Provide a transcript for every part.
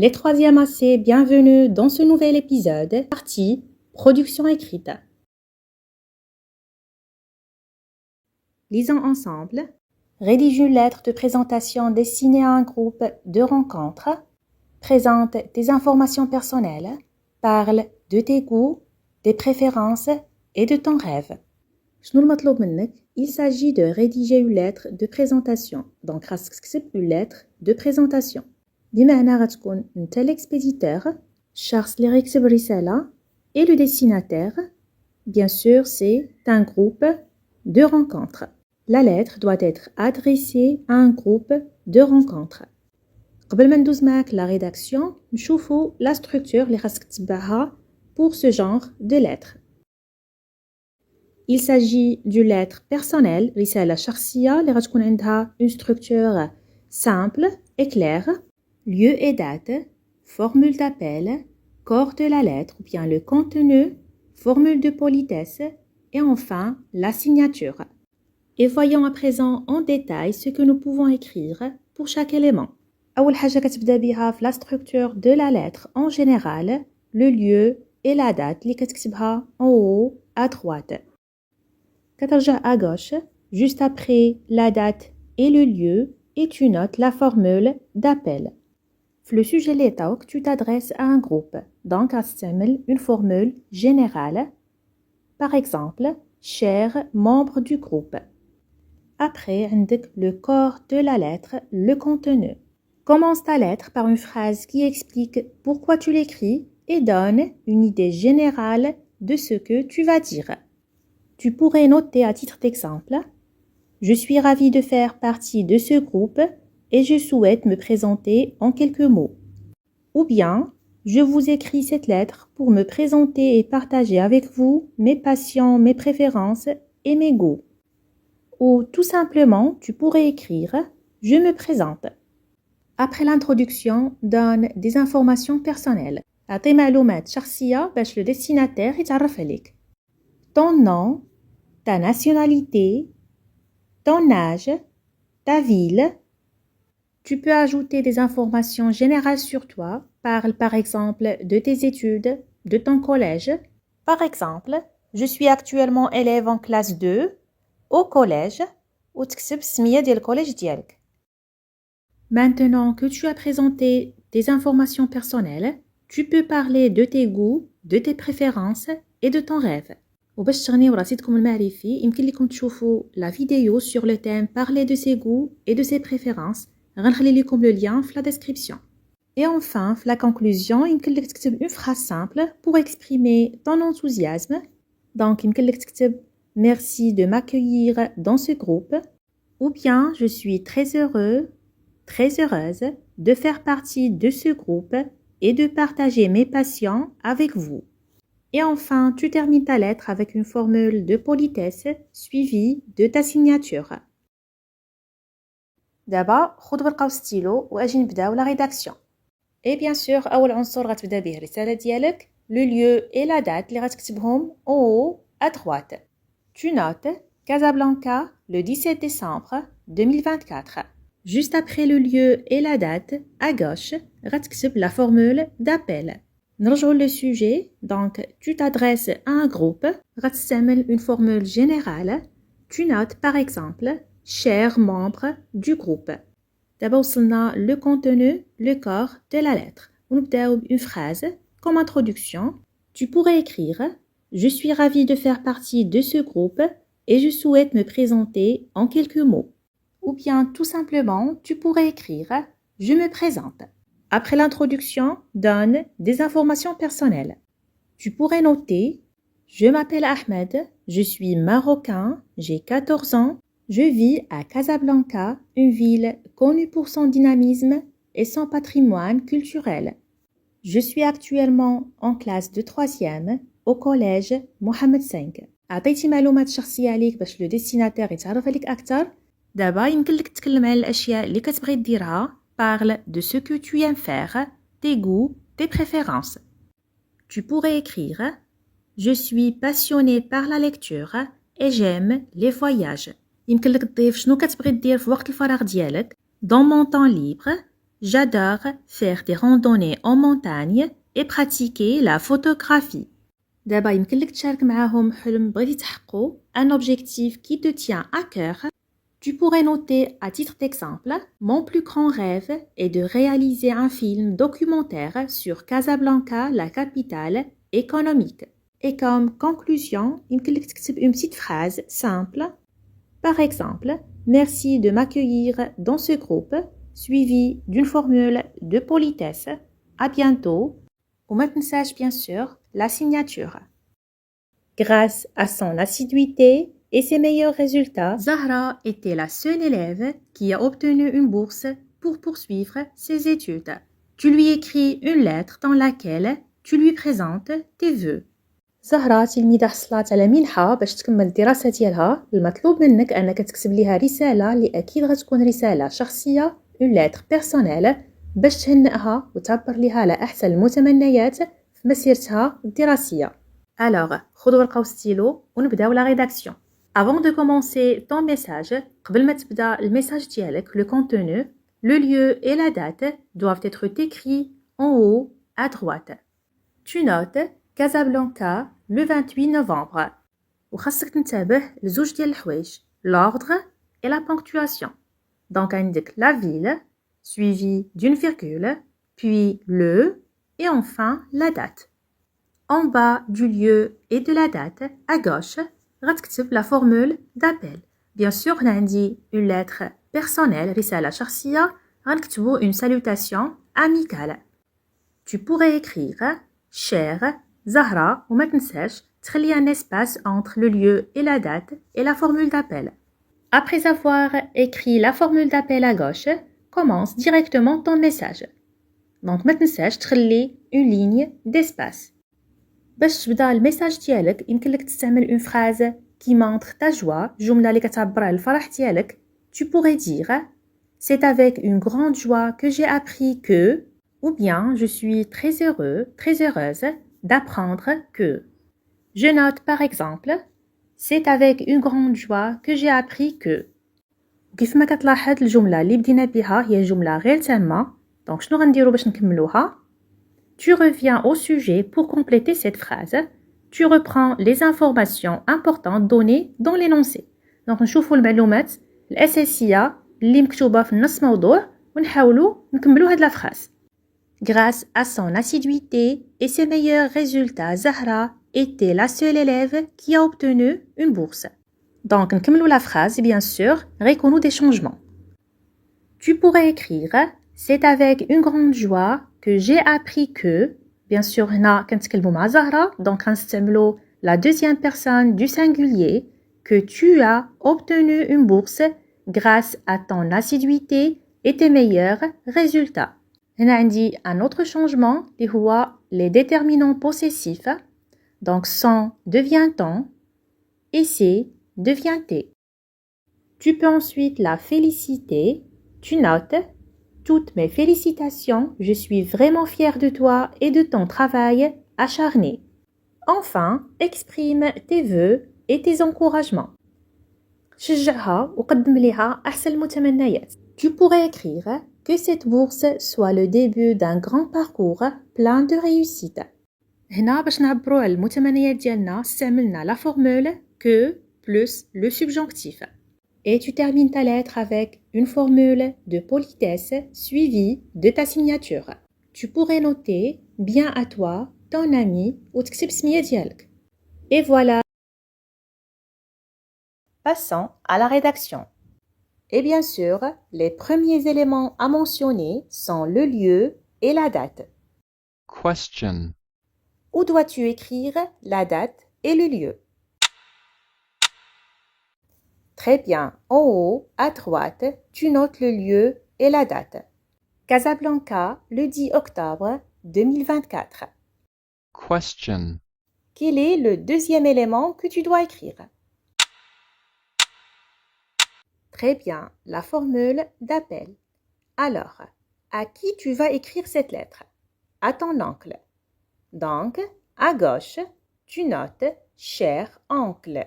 Les 3e AC, bienvenue dans ce nouvel épisode, partie production écrite. Lisons ensemble. Rédige une lettre de présentation destinée à un groupe de rencontres. Présente tes informations personnelles. Parle de tes goûts, des préférences et de ton rêve. شنو المطلوب منك? Il s'agit de rédiger une lettre de présentation. Donc, خاصك تكتب une lettre de présentation. بمعنى غتكون انت l'expéditeur, الشخص اللي غيكتب الرسالة, et le destinataire. Bien sûr, c'est un groupe de rencontres. La lettre doit être adressée à un groupe de rencontres. قبل ما ندوز معاك la rédaction, نشوفوا la structure اللي خاصك تتبعها pour ce genre de lettre. Il s'agit d'une lettre personnelle, رسالة شخصية اللي غتكون عندها une structure simple et claire. Lieu et date, formule d'appel, corps de la lettre ou bien le contenu, formule de politesse et enfin la signature. Et voyons à présent en détail ce que nous pouvons écrire pour chaque élément. أول حاجة كتبدا بها في la structure de la lettre en général, le lieu et la date اللي كتكتبها en haut à droite. كترجع à gauche, juste après la date et le lieu, et tu notes la formule d'appel. Le sujet l'étaok, tu t'adresses à un groupe. Donc, غتستعمل une formule générale. Par exemple, cher membre du groupe. Après, عندك le corps de la lettre, le contenu. Commence ta lettre par une phrase qui explique pourquoi tu l'écris et donne une idée générale de ce que tu vas dire. Tu pourrais noter à titre d'exemple: Je suis ravie de faire partie de ce groupe et je souhaite me présenter en quelques mots. Ou bien, je vous écris cette lettre pour me présenter et partager avec vous mes passions, mes préférences et mes goûts. Ou tout simplement, tu pourrais écrire: Je me présente. Après l'introduction, donne des informations personnelles. أعطي معلومات شخصية باش le destinataire يتعرف عليك. Ton nom, ta nationalité, ton âge, ta ville. Tu peux ajouter des informations générales sur toi. Parle par exemple de tes études, de ton collège. Par exemple, je suis actuellement élève en classe 2 au collège. وتكتب السمية ديال الكوليج ديالك. Maintenant que tu as présenté tes informations personnelles, tu peux parler de tes goûts, de tes préférences et de ton rêve. وباش تغنيو رصيدكم المعرفي يمكن لكم تشوفوا la vidéo sur le thème parler de ses goûts et de ses préférences. غنخلي لكم le lien في la description. Et enfin, في la conclusion, يمكن لك تكتب une phrase simple pour exprimer ton enthousiasme. Donc يمكن لك تكتب merci de m'accueillir dans ce groupe, ou bien je suis très heureux, très heureuse de faire partie de ce groupe et de partager mes passions avec vous. Et enfin, tu termines ta lettre avec une formule de politesse suivie de ta signature. دابا خذ ورقة وستيلو واجي نبداو la rédaction. Et bien sûr, أول عنصر غتبدا به الرسالة ديالك, le lieu et la date اللي غتكتبهم en haut à droite. Tu notes Casablanca le 17 décembre 2024. Juste après le lieu et la date, à gauche, غتكتب la formule d'appel. نرجعوا le sujet, donc tu t'adresses à un groupe, غتستعمل une formule générale. Tu notes par exemple cher membre du groupe. دابا وصلنا le contenu, le corps de la lettre. ونبداو une phrase comme introduction. Tu pourrais écrire: Je suis ravie de faire partie de ce groupe et je souhaite me présenter en quelques mots. Ou bien tout simplement, tu pourrais écrire: Je me présente. Après l'introduction, donne des informations personnelles. Tu pourrais noter: Je m'appelle Ahmed, je suis marocain, j'ai 14 ans, je vis à Casablanca, une ville connue pour son dynamisme et son patrimoine culturel. Je suis actuellement en classe de 3e au collège Mohamed V. عطيتي معلومات شخصية عليك باش لو ديستيناتير يتعرف عليك أكثر. دابا يمكن لك تتكلم على الأشياء اللي كتبغي ديرها. Parle de ce que tu aimes faire, tes goûts, tes préférences. Tu pourrais écrire: Je suis passionné par la lecture et j'aime les voyages. يمكن لك تضيف شنو كتبغي دير في وقت الفراغ ديالك. Dans mon temps libre, J'adore faire des randonnées en montagne et pratiquer la photographie. دابا يمكن لك تشارك معاهم حلم بغيتي تحققو un objectif qui te tient à cœur. Tu pourrais noter à titre d'exemple, mon plus grand rêve est de réaliser un film documentaire sur Casablanca, la capitale économique. Et comme conclusion, يمكن لك تكتب une petite phrase simple. Par exemple, merci de m'accueillir dans ce groupe, suivi d'une formule de politesse. À bientôt. وما تنساش bien sûr la signature. Grâce à son assiduité et ses meilleurs résultats, Zahra était la seule élève qui a obtenu une bourse pour poursuivre ses études. Tu lui écris une lettre dans laquelle tu lui présentes tes vœux. زهرة تلميذة حصلت على منحة باش تكمل الدراسة ديالها. المطلوب منك أنك تكتب ليها رسالة اللي أكيد غتكون رسالة شخصية une lettre personnelle باش تهنئها وتعبر ليها على أحسن المتمنيات في مسيرتها الدراسية. Alors, خذوا ورقة وستيلو ونبداو la rédaction. Avant de commencer ton message, قبل ما تبدا الميساج ديالك, le contenu, le lieu et la date doivent être écrits en haut à droite. Tu notes Casablanca le 28 novembre. وخاصك تنتبه لزوج ديال الحوايج, l'ordre et la ponctuation. Donc عندك la ville, suivi d'une virgule, puis le, et enfin la date. En bas du lieu et de la date, à gauche, غتكتب la formule d'appel. Bien sûr, هنا عندي une lettre personnelle, رسالة شخصية, غنكتبو une salutation amicale. Tu pourrais écrire cher Zahra وما تنساش تخلي un espace entre le lieu et la date et la formule d'appel. Après avoir écrit la formule d'appel à gauche, commence directement ton message. Donc ما تنساش تخلي une ligne d'espace. باش تبدا الميساج ديالك يمكن لك تستعمل une phrase qui montre ta joie, جملة اللي كتعبر على الفرح ديالك. Tu pourrais dire c'est avec une grande joie que j'ai appris que, ou bien je suis très heureux, très heureuse d'apprendre que. Je note par exemple c'est avec une grande joie que j'ai appris que. كيف ما كتلاحظ الجملة اللي بدينا بها هي جملة غير تامة. دونك شنو غنديرو باش نكملوها؟ Tu reviens au sujet pour compléter cette phrase. Tu reprends les informations importantes données dans l'énoncé. Donc نشوفوا المعلومات الأساسية اللي مكتوبة في نص موضوع ونحاولوا نكملوا هاد la phrase. Grâce à son assiduité et ses meilleurs résultats, Zahra était la seule élève qui a obtenu une bourse. Donc نكملوا la phrase bien sûr غيكونوا des changements. Tu pourrais écrire c'est avec une grande joie que j'ai appris que, bien sûr, هنا كنتكلموا مع زهرة, donc غنستعملوا la deuxième personne du singulier, que tu as obtenu une bourse grâce à ton assiduité et tes meilleurs résultats. هنا عندي un autre changement اللي هو les déterminants possessifs, donc sont devient on et c'est devient t'es. Tu peux ensuite la féliciter, tu notes toutes mes félicitations, je suis vraiment fière de toi et de ton travail acharné. Enfin, exprime tes vœux et tes encouragements. شجعها وقدم لها أحسن المتمنيات. Tu pourrais écrire que cette bourse soit le début d'un grand parcours plein de réussite. هنا باش نعبروا على المتمنيات ديالنا استعملنا la formule que plus le subjonctif. Et tu termines ta lettre avec une formule de politesse suivie de ta signature. Tu pourrais noter bien à toi, ton ami ou تكتب سمية ديالك. Et voilà. Passons à la rédaction. Et bien sûr, les premiers éléments à mentionner sont le lieu et la date. Question. Où dois-tu écrire la date et le lieu? Très bien. En haut, à droite, tu notes le lieu et la date. Casablanca, le 10 octobre 2024. Question. Quel est le deuxième élément que tu dois écrire? Très bien. La formule d'appel. Alors, à qui tu vas écrire cette lettre? À ton oncle. Donc, à gauche, tu notes « cher oncle ».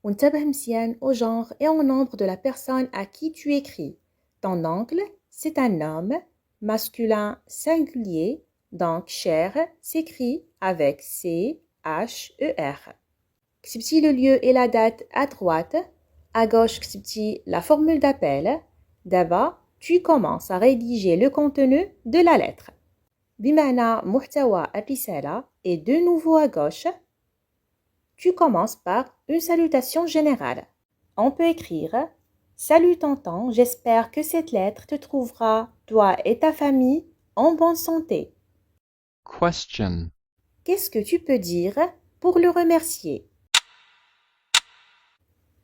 وانتبه مزيان au genre et au nombre de la personne à qui tu écris. Ton oncle, c'est un homme, masculin singulier, donc cher s'écrit avec C-H-E-R. كتبتي le lieu et la date à droite, à gauche كتبتي la formule d'appel. D'abord, tu commences à rédiger le contenu de la lettre. بمعنى محتوى الرسالة et de nouveau à gauche, tu commences par une salutation générale. On peut écrire « Salut tonton, j'espère que cette lettre te trouvera, toi et ta famille, en bonne santé. » Question. Qu'est-ce que tu peux dire pour le remercier?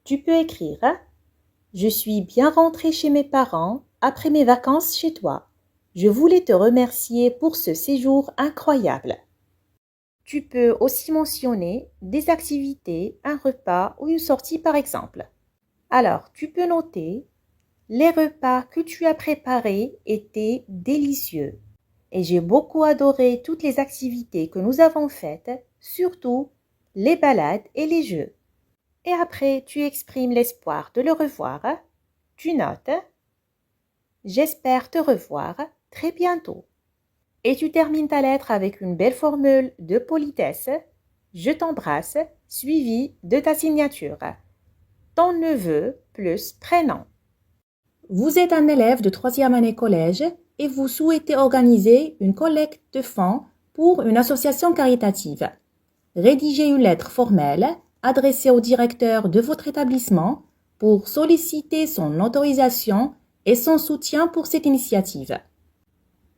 Tu peux écrire « Je suis bien rentré chez mes parents après mes vacances chez toi. Je voulais te remercier pour ce séjour incroyable. » Tu peux aussi mentionner des activités, un repas ou une sortie par exemple. Alors, tu peux noter « Les repas que tu as préparés étaient délicieux et j'ai beaucoup adoré toutes les activités que nous avons faites, surtout les balades et les jeux. » Et après, tu exprimes l'espoir de le revoir. Tu notes « J'espère te revoir très bientôt. » Et tu termines ta lettre avec une belle formule de politesse. Je t'embrasse, suivi de ta signature. Ton neveu plus prénom. Vous êtes un élève de 3e année collège et vous souhaitez organiser une collecte de fonds pour une association caritative. Rédigez une lettre formelle adressée au directeur de votre établissement pour solliciter son autorisation et son soutien pour cette initiative.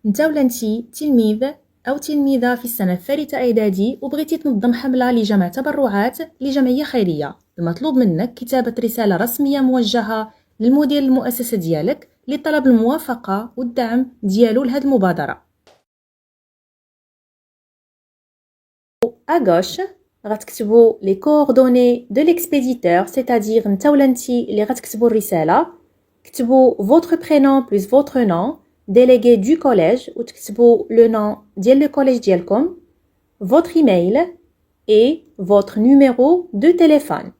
انت ولا انتي تلميذ أو تلميذة في السنة الثالثة إعدادي وبغيتي تنظم حملة لجمع تبرعات لجمعية خيرية. المطلوب منك كتابة رسالة رسمية موجهة للمدير المؤسسة ديالك لطلب الموافقة والدعم ديالو لهاد المبادرة. À gauche غتكتبوا les coordonnées de l'expéditeur, c'est-à-dire انت ولا انتي اللي غتكتبوا الرسالة. كتبوا votre prénom plus votre nom, délégué du collège, ou تكتبوا le nom ديال le collège ديالكم, votre email et votre numéro de téléphone.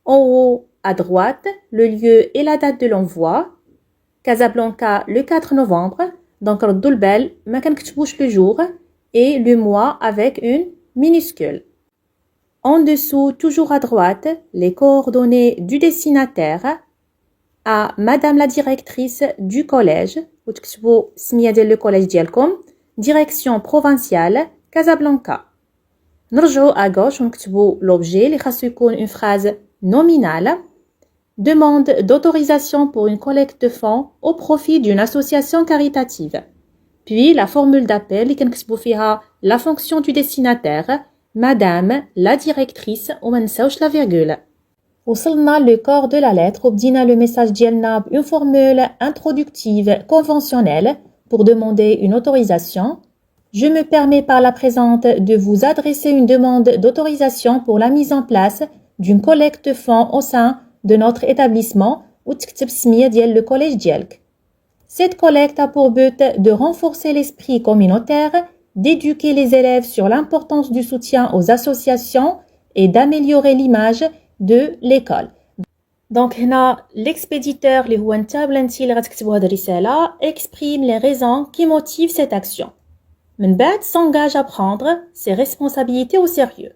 En haut à droite, le lieu et la date de l'envoi. Casablanca le 4 novembre, donc ردوا البال ما كنكتبوش le jour et le mois avec une minuscule. En dessous, toujours à droite, les coordonnées du destinataire. À Madame la directrice du collège, وتكتبوا السمية ديال le collège ديالكم, direction provinciale Casablanca. نرجعوا à gauche ونكتبوا l'objet اللي خاصو يكون une phrase nominale. Demande d'autorisation pour une collecte de fonds au profit d'une association caritative. Puis la formule d'appel اللي كنكتبوا فيها la fonction du destinataire, Madame la directrice, وما نساوش la virgule. وصلنا le corps de la lettre وبدينا le message ديالنا une formule introductive conventionnelle pour demander une autorisation. Je me permets par la présente de vous adresser une demande d'autorisation pour la mise en place d'une collecte de fonds au sein de notre établissement وتكتب السمية ديال le collège ديالك. Cette collecte a pour but de renforcer l'esprit communautaire, d'éduquer les élèves sur l'importance du soutien aux associations et d'améliorer l'image de l'école. Donc هنا l'expéditeur اللي هو نتا ولا نتي اللي غتكتبوا هاد الرسالة exprime les raisons qui motivent cette action. من بعد s'engage à prendre ses responsabilités au sérieux.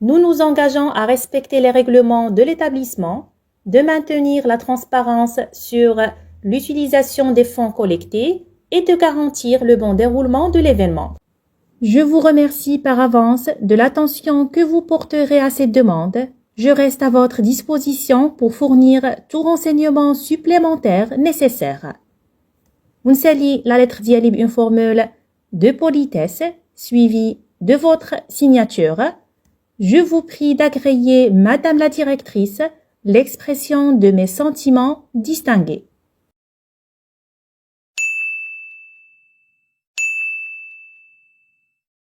Nous nous engageons à respecter les règlements de l'établissement, de maintenir la transparence sur l'utilisation des fonds collectés et de garantir le bon déroulement de l'événement. Je vous remercie par avance de l'attention que vous porterez à cette demande. Je reste à votre disposition pour fournir tout renseignement supplémentaire nécessaire. ونسالي la lettre ديالي بune formule de politesse suivie de votre signature. Je vous prie d'agréer, Madame la directrice, l'expression de mes sentiments distingués.